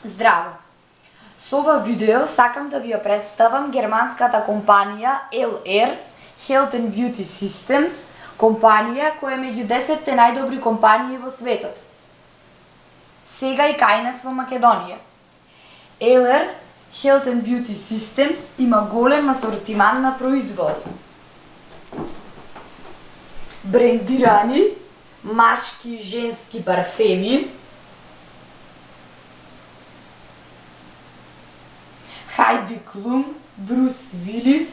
Здраво! Со ова видео сакам да ви ја представам германската компанија LR Health and Beauty Systems, компанија која е меѓу 10 најдобри компании во светот. Сега и кај нас во Македонија. LR Health and Beauty Systems има голем асортиман на производи. Брендирани машки и женски парфеми, Хайди Клум, Брус Вилис,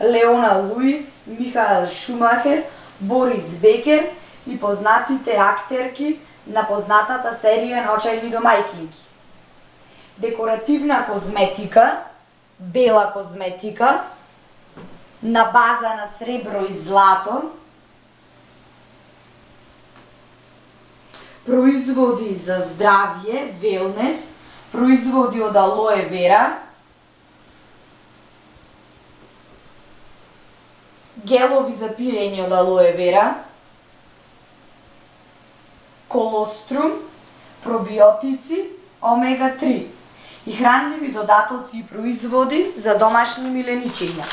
Леона Луис, Михаел Шумахер, Борис Бекер и познатите актерки на познатата серија на Очајни домајќинки. Декоративна козметика, бела козметика, на база на сребро и злато, производи за здравје, велнес, производи од алоe вера, гелови за пиење од алоe вера, колострум, пробиотици, омега-3 и хранливи додатоци и производи за домашни миленичиња.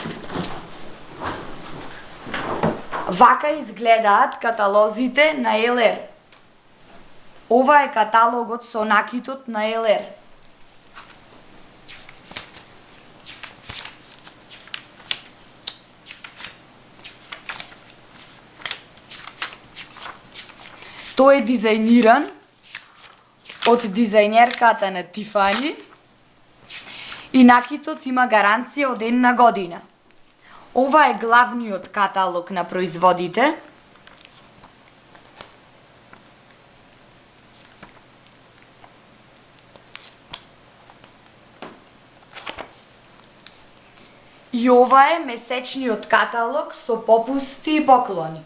Вака изгледаат каталозите на LR. Ова е каталогот со накитот на LR. Тој е дизајниран од дизајнерката на Тифани и накитот има гаранција од 1 година. Ова е главниот каталог на производите. И ова е месечниот каталог со попусти и поклони.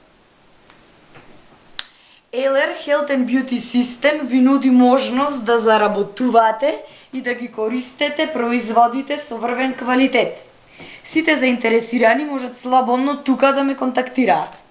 LR Health and Beauty System ви нуди можност да заработувате и да ги користите производите со врвен квалитет. Сите заинтересирани можат слободно тука да ме контактираат.